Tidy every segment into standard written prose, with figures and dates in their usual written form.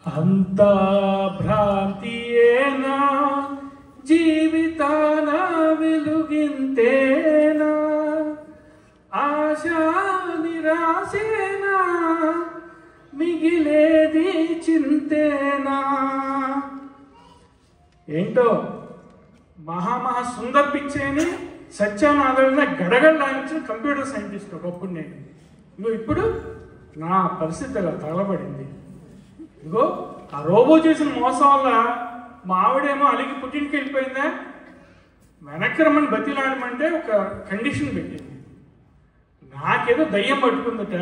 అంతా భ్రాంతియేనా, జీవితాన వెలుగింతేనా, ఆశా నిరాశేనా, మిగిలేది చింతేనా. ఏంటో మహా సుందర్ పిచ్చేని సత్యానారాయణ గడగడలాంచిన కంప్యూటర్ సైంటిస్ట్ ఒకప్పుడు నేను. ఇగో ఇప్పుడు నా పరిస్థితి అలా తగలబడింది. ఇగో ఆ రోబో చేసిన మోసం వల్ల మా ఆవిడేమో అలిగి పుట్టింటికి వెళ్ళిపోయిందా, వెనక్కి రమ్మని బతిలాడమంటే ఒక కండిషన్ పెట్టింది. నాకేదో దయ్యం పట్టుకుందట,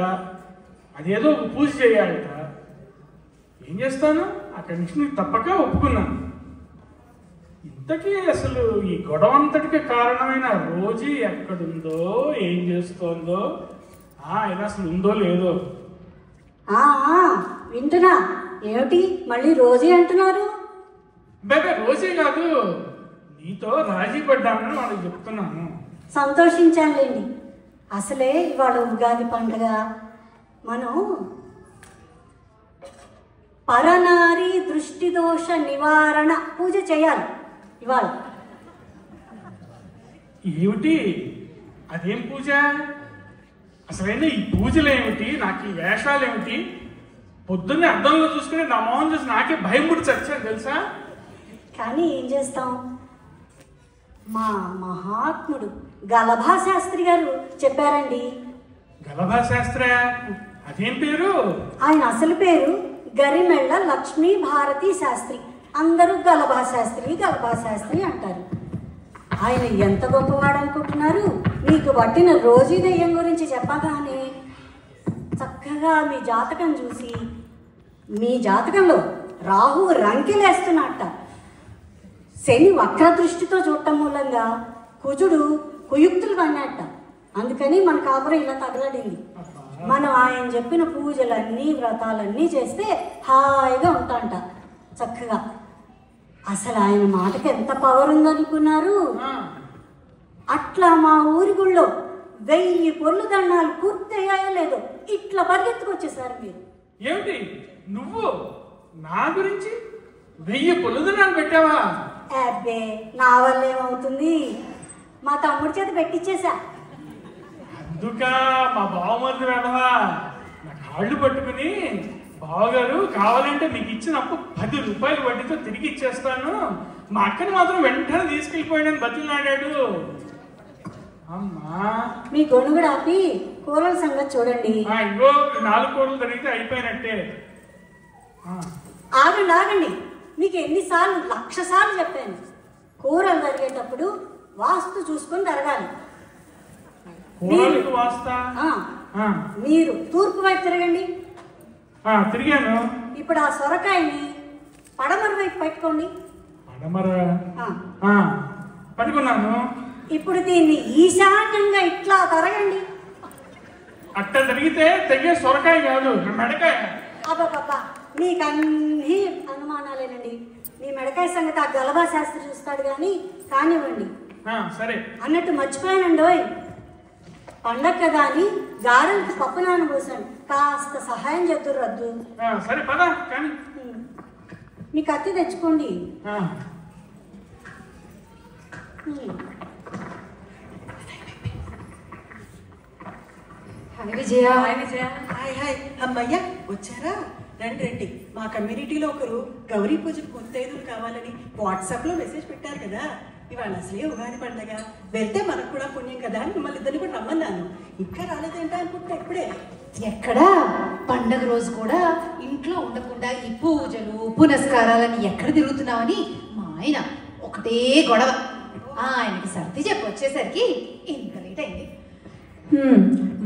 అదేదో పూజ చేయాలట. ఏం చేస్తాను, ఆ కండిషన్ తప్పక ఒప్పుకున్నాను. ఇంతకీ అసలు ఈ గొడవ అంతటికి కారణమైన రోజీ ఎక్కడుందో, ఏం చేస్తోందో, అయినా అసలు ఉందో లేదో. వింటున్నా. ఏమిటి మళ్ళీ రోజీ అంటున్నారు? బేబే రోజీ కాదు, నీతో రాజీ పడ్డామని వాళ్ళకి చెప్తున్నాను. సంతోషించానులేండి. అసలే ఇవాళ ఉగాది పండుగ. మనం పరనారీ దృష్టి దోష నివారణ పూజ చేయాలి ఇవాళ. ఏమిటి అదేం పూజ? అసలైనా ఈ పూజలు ఏమిటి, నాకు ఈ వేషాలు ఏమిటి? పొద్దున్నే అద్దంలో చూసుకుని నా మోహన్ చూసి నాకే భయం పుట్టి చచ్చాను తెలుసా. కానీ ఏం చేస్తాం, మా మహాత్ముడు గలభా శాస్త్రి గారు చెప్పారండి. గలభా శాస్త్రి? అదేం పేరు? ఆయన అసలు పేరు గరిమెళ్ళ లక్ష్మీ భారతి శాస్త్రి. అందరూ గలభా శాస్త్రి గలభా శాస్త్రి అంటారు. ఆయన ఎంత గొప్పవాడు అనుకుంటున్నారు? మీకు పట్టిన రోజీ దయ్యం గురించి చెప్పగానే చక్కగా మీ జాతకం చూసి, మీ జాతకంలో రాహు రంకెలేస్తున్నట్ట, శని వక్ర దృష్టితో చూడటం మూలంగా కుజుడు కుయుక్తులు పడినట్ట. అందుకని మన కాపురం ఇలా తగలడింది. మనం ఆయన చెప్పిన పూజలన్నీ వ్రతాలన్నీ చేస్తే హాయిగా ఉంటాంట చక్కగా. అసలు ఆయన మాటకి ఎంత పవర్ ఉందనుకున్నారు? అట్లా మా ఊరి గుళ్ళో 1000 పొర్లు దండాలు పూర్తయ్యాయో లేదో ఇట్లా పరిగెత్తుకొచ్చేసారు మీరు. ఏమిటి నువ్వు నా గురించి 1000 పొర్లు దండాలు పెట్టావా? అబ్బే, నా వల్ల ఏమవుతుంది, మా తమ్ముడి చేత పెట్టించేసా. అందుక మా బావమరిది వెళ్ళవా నా కాళ్ళు పట్టుకుని, బావగారు కావాలంటే మీకు ఇచ్చిన అప్పు 10 రూపాయలు వడ్డీతో తిరిగి ఇచ్చేస్తాను, మా అక్కని మాత్రం వెంటనే తీసుకెళ్ళిపోయాడని బతిలాడాడు. అమ్మా, మీ గొనుగుడు ఆపి కూరల సంగతి చూడండి. ఇగో ఈ 4 కూరలు జరిగితే అయిపోయినట్టే. ఆగండి ఆగండి, మీకు ఎన్నిసార్లు 1,00,000 సార్లు చెప్పాను, కూరలు జరిగేటప్పుడు వాస్తు చూసుకొని జరగాలి. మీరు తూర్పు వైపు తిరగండి. తిరిగాను. ఇప్పుడు ఆ సొరకాయని పడమర వైపు పెట్టుకోండి. పట్టుకున్నాను. ఇప్పుడు దీన్ని ఈశాన్యంగా ఇట్లా తరగండి. అట్ట జరిగితే తెగే సొరకాయ కాదు, మెడకాయ. అబ్బాబ్బా, మీకు అన్ని అనుమానాలేనండి. మీ మెడకాయ సంగతి ఆ గలభా శాస్త్రి చూస్తాడు కానీ కానివ్వండి. సరే. అన్నట్టు మర్చిపోయానండి, పండగ కదా అని గారెలకు పప్పు నానబోసాను, కాస్త సహాయం చేద్దురు రద్దు. సరే పదా. కానీ మీ కత్తి తెచ్చుకోండి. విజయ. Hi hi. అమ్మయ్య వచ్చారా? రండి రండి. మా కమ్యూనిటీలో ఒకరు గౌరీ పూజకు ముత్తైదులు కావాలని వాట్సాప్లో మెసేజ్ పెట్టారు కదా. ఇవాళ అసలే ఉగాది పండగ, వెళ్తే మనకు కూడా పుణ్యం కదా అని మిమ్మల్ని ఇద్దరిని కూడా రమ్మన్నాను. ఇంకా రాలేదంటే అనుకుంటా ఇప్పుడే. ఎక్కడా పండగ రోజు కూడా ఇంట్లో ఉండకుండా ఈ పూజలు పునస్కారాలని ఎక్కడ తిరుగుతున్నావని మా ఆయన ఒకటే గొడవ. ఆయనకి సర్ది చెప్పి వచ్చేసరికి ఇంత లేట్ అయింది.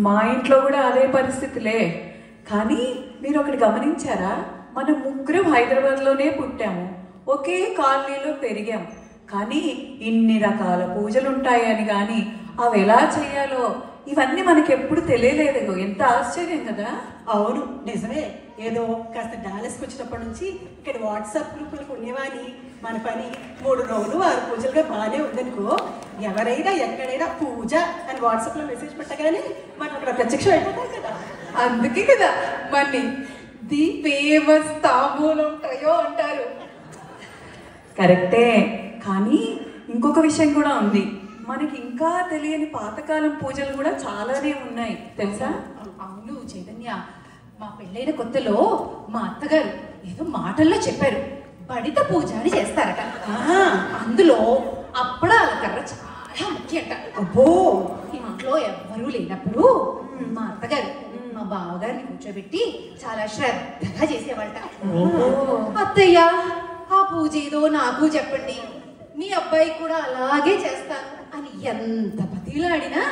మా ఇంట్లో కూడా అదే పరిస్థితులే. కానీ మీరు ఒకటి గమనించారా, మనం ముగ్గురం హైదరాబాద్లోనే పుట్టాము, ఒకే కాలనీలో పెరిగాము. కానీ ఇన్ని రకాల పూజలు ఉంటాయని కానీ అవి ఎలా చేయాలో ఇవన్నీ మనకి ఎప్పుడు తెలియలేదు. ఎంత ఆశ్చర్యం కదా. అవును నిజమే. ఏదో కాస్త డాలస్కి వచ్చినప్పటి నుంచి ఇక్కడ వాట్సాప్ గ్రూపులకు ఉండేవాని మన పని 3 రోజులు 6 పూజలుగా బాగానే ఉందనుకో. ఎవరైనా ఎక్కడైనా పూజ అని వాట్సాప్లో మెసేజ్ పెట్టగానే మనం అక్కడ ప్రత్యక్షం అయిపోతాం కదా. అందుకే కదా మళ్ళీ ది ఫేమస్ తాంబూలం ట్రయో అంటారు. కరెక్టే, కానీ ఇంకొక విషయం కూడా ఉంది. మనకి ఇంకా తెలియని పాతకాలం పూజలు కూడా చాలానే ఉన్నాయి తెలుసా? అవును చైతన్య, మా పెళ్ళైన కొత్తలో మా అత్తగారు ఏదో మాటల్లో చెప్పారు, బడిత పూజ అని చేస్తారట. అందులో అప్పడాల కర్ర చాలా ముఖ్యంట. అబ్బో, ఇంట్లో ఎవ్వరూ లేనప్పుడు మా అత్తగారు మా బావగారిని కూర్చోబెట్టి చాలా శ్రద్ధగా చేసేవాళ్ళట. అత్తయ్య, ఆ పూజ ఏదో నాకు చెప్పండి, మీ అబ్బాయి కూడా అలాగే చేస్తాను అని ఎంత బతిలాడినా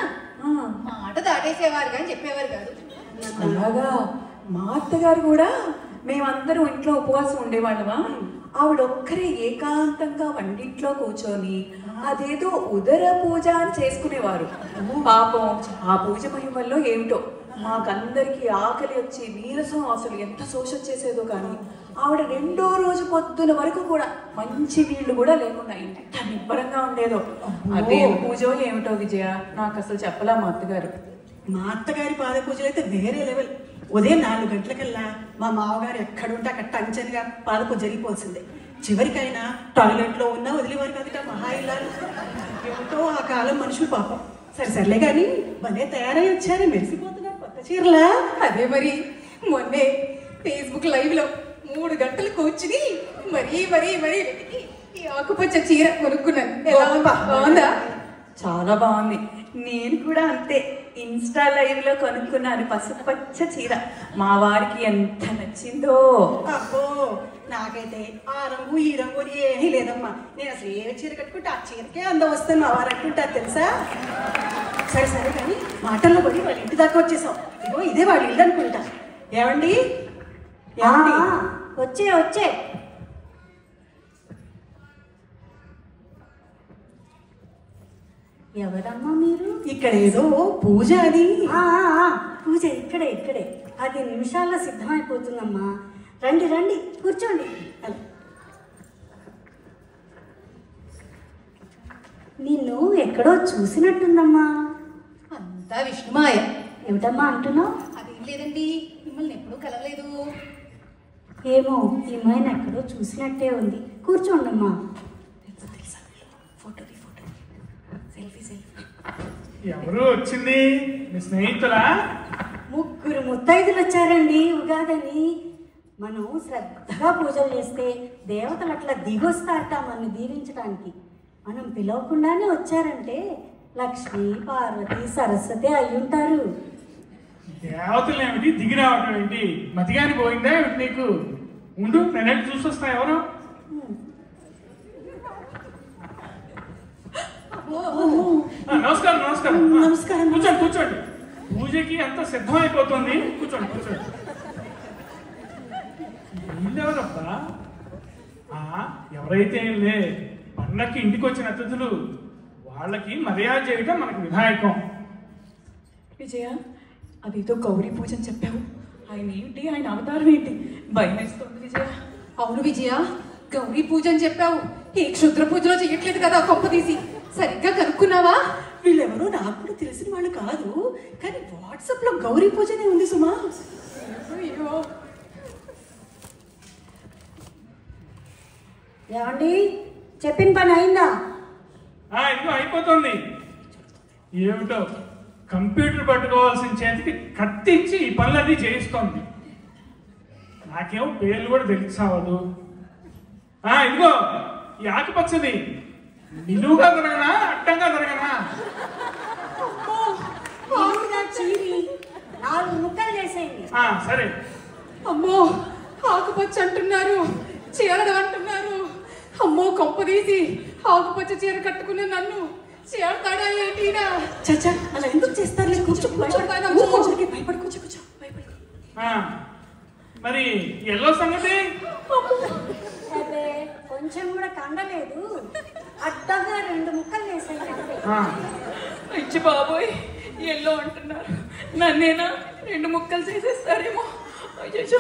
మాట దాటేసేవారు కానీ చెప్పేవారు కాదు. అలాగా, మా అత్తగారు కూడా మేమందరం ఇంట్లో ఉపవాసం ఉండేవాళ్ళమా, ఆవిడొక్కరే ఏకాంతంగా వంటింట్లో కూర్చొని అదేదో ఉదర పూజ అని చేసుకునేవారు. పాపం ఆ పూజ మహిమల్లో ఏమిటో మాకందరికి ఆకలి వచ్చి నీరసం అసలు ఎంత శోష చేసేదో కానీ ఆవిడ రెండో రోజు పొద్దున వరకు కూడా మంచి నీళ్లు కూడా లేకుండా ఎంత నిబ్బరంగా ఉండేదో. అదే పూజో ఏమిటో విజయ, నాకు అసలు చెప్పలా మా అత్తగారు. మా అత్తగారి పాద పూజలు అయితే వేరే లెవెల్. ఉదయం 4 గంటలకల్లా మా మామగారు ఎక్కడుంటే అక్కడ టంచన్గా పాద పూజ జరిగిపోవాల్సిందే. చివరికైనా టాయిలెట్లో ఉన్నా వదిలేవారు కదట మహా ఇల్లాలు. ఏమిటో ఆ కాలం మనుషులు పాపం. సరే కానీ భలే తయారై వచ్చారే, మెరిసిపోతున్నారు కొత్త చీరలా. అదే మరి, మొన్నే ఫేస్బుక్ లైవ్ లో 3 గంటలు కూర్చుని మరీ వెతికి ఈ ఆకుపచ్చ చీర కొనుక్కున్నాను. ఎలా బాగుందా? చాలా బాగుంది. నేను కూడా అంతే, ఇన్స్టా లైవ్ లో కొనుక్కున్నాను పసుపచ్చ చీర. మా వారికి ఎంత నచ్చిందో. అబ్బో, నాకైతే ఆ రంగు ఈ రంగు ఏమీ లేదమ్మా. నేను అసలు ఏ చీర కట్టుకుంటే ఆ చీరకే అందం వస్తుంది మా వారు అంటుంటారు తెలుసా. సరే కానీ మాటల్లో పడి వాళ్ళ ఇంటి దాకా వచ్చేసాం. ఇగో ఇదే వాడి ఇల్లు అనుకుంటా. ఏమండి వచ్చే ఎవరమ్మా మీరు? ఇక్కడ ఏదో పూజ అది. పూజ ఇక్కడే 10 నిమిషాల్లో సిద్ధమైపోతుందమ్మా. రండి కూర్చోండి. నిన్ను ఎక్కడో చూసినట్టుందమ్మా. అంతా విష్ణుమాయ. ఏమిటమ్మా అంటున్నావు? అదేం లేదండి, మిమ్మల్ని ఎప్పుడూ కలవలేదు. ఏమో, ఈ అమ్మాయిని ఎక్కడో చూసినట్టే ఉంది. కూర్చోండమ్మా. ఎవరు వచ్చింది? మీ స్నేహితులా? 3 ముత్తైదులు వచ్చారండి ఉగాదని. మనం శ్రద్ధగా పూజలు చేస్తే దేవతలు అట్లా దిగొస్తారట మనల్ని దీవించడానికి. మనం పిలవకుండానే వచ్చారంటే లక్ష్మి, పార్వతి, సరస్వతి అయ్యుంటారు. దేవతలు ఏమిటి, దిగి రావటం ఏంటి? మతిగాని పోయిందా ఏమిటి నీకు? ఉండు, నేనే చూసి వస్తా. ఎవరు? నమస్కారం. కూర్చోండి. పూజకి అంత సిద్ధమైపోతుంది. కూర్చోండి. వీళ్ళెవరబ్బా? ఎవరైతే లే, పండక్కి ఇంటికి వచ్చిన అతిథులు, వాళ్ళకి మర్యాద చేయడం మనకి విధాయకం. విజయ, అదేదో గౌరీ పూజ అని చెప్పావు, ఆయన ఏంటి, ఆయన అవతారం ఏంటి? భయం వేస్తుంది విజయ. అవును విజయ, గౌరీ పూజ అని చెప్పావు, ఈ క్షుద్ర పూజలో చెయ్యట్లేదు కదా కొంప తీసి. సరిగ్గా కనుక్కున్నావా? వీళ్ళెవరో నాకు కూడా తెలిసిన వాళ్ళు కాదు, కానీ వాట్సాప్ లో గౌరీ పూజనే ఉంది సుమా. అయ్యో, ఏమండి, చెప్పిన పని అయిందా? ఇదిగో అయిపోతుంది. ఏమిటో కంప్యూటర్ పట్టుకోవాల్సిన చేతికి కత్తించి ఈ పనులన్నీ చేయిస్తోంది. నాకేమో పేర్లు కూడా తెలిసావదు. ఇదిగో ఈ ఆకుపచ్చది నిలువుగా తిరగనా, అడ్డంగా తిరగనా? చీరి 4 ముక్కలు చేసేయండి. సరే. అమ్మో, ఆకుపచ్చ అంటున్నారు, చీరడం అంటున్నారు. అమ్మో, కొంపదీసి ఆకుపచ్చ చీర కట్టుకున్న నన్ను చేరతాడా ఏంటినా? చచ్చా, అలా ఎందుకు చేస్తారు? కూర్చో. మరి ఎల్లో సంగతి? కొంచెం కూడా కండలేదు, అడ్డగా 2 ముక్కలు చేసేయండి. ఇచ్చి బాబోయ్, ఎల్లో అంటున్నారు, నన్నేనా 2 ముక్కలు చేసేస్తారేమో. అయ్యో,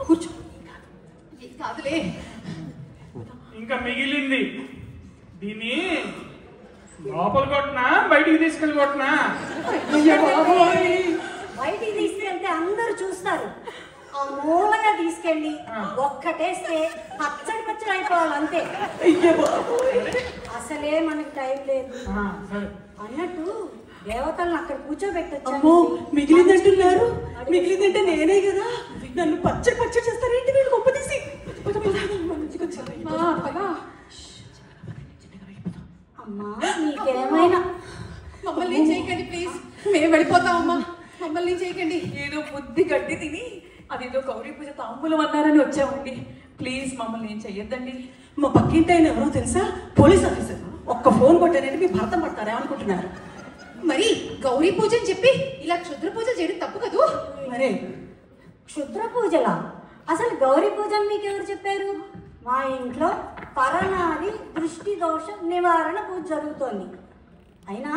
కూర్చో. కాదులే, ఇంకా మిగిలింది. దీన్ని లోపల కొట్టినా బయటికి తీసుకెళ్ళి కొట్టినా? బయటికి తీసుకెళ్తే అందరూ చూస్తారు, ఆ మూలంగా తీసుకెళ్ళి ఒక్కటేస్తే పచ్చడి పచ్చడి అయిపోవాలి అంతే. అసలే మనకి టైం లేదు అన్నట్టు దేవతలను అక్కడ కూర్చోబెట్టొచ్చు. అమ్మో మిగిలిందంటున్నారు. మిగిలిందంటే నేనే కదా. నన్ను పచ్చడి పచ్చడి చేస్తారేంటి వీళ్ళు గొప్ప తీసి. అమ్మా నీకేమైనా మమ్మల్ని చేయకండి ప్లీజ్, మేము వెళ్ళిపోతామమ్మా. మమ్మల్ని చేయకండి. ఏదో బుద్ధి గడ్డి తిని అదేదో గౌరీ పూజ తాంబూలం అన్నారని వచ్చామండి. ప్లీజ్ మమ్మల్ని ఏం చెయ్యొద్దండి. మా పక్కింటి ఆయన ఎవరో తెలుసా? Police officer. ఒక్క ఫోన్ కొట్టారంటే మీ భర్త పడతారా అనుకుంటున్నారు. మరి గౌరీ పూజ అని చెప్పి ఇలా క్షుద్ర పూజ చేయడం తప్పు కదూ. మరే క్షుద్ర పూజలా? అసలు గౌరీ పూజలు మీకు ఎవరు చెప్పారు? మా ఇంట్లో పరనాది దృష్టి దోష నివారణ పూజ జరుగుతోంది. అయినా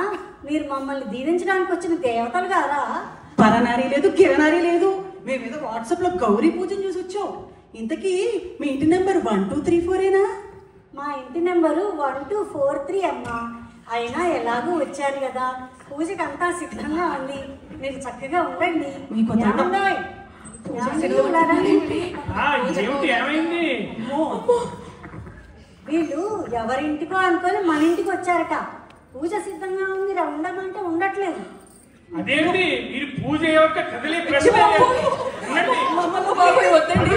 మీరు మమ్మల్ని దీవించడానికి వచ్చిన దేవతలు కాదా? పరనారీ లేదు, కిరణారీ లేదు. మేమేదో వాట్సాప్ లో గౌరీ పూజను చూసి వచ్చాం. ఇంతకీ మీ ఇంటి నెంబర్ 1234ఏనా? మా ఇంటి నెంబరు 1243 అమ్మా. అయినా ఎలాగూ వచ్చారు కదా, పూజకి అంతా సిద్ధంగా ఉంది. మీరు చక్కగా ఉండండి. మీకు దండం. ఏమండోయ్? ఏమైంది? వీళ్ళు ఎవరింటికో అనుకొని మన ఇంటికి వచ్చారట. పూజ సిద్ధంగా ఉంది, ఉండమంటే ఉండట్లేదు. అదేంటి మీరు పూజ యొక్క కదిలే ప్రశ్న వద్దండి.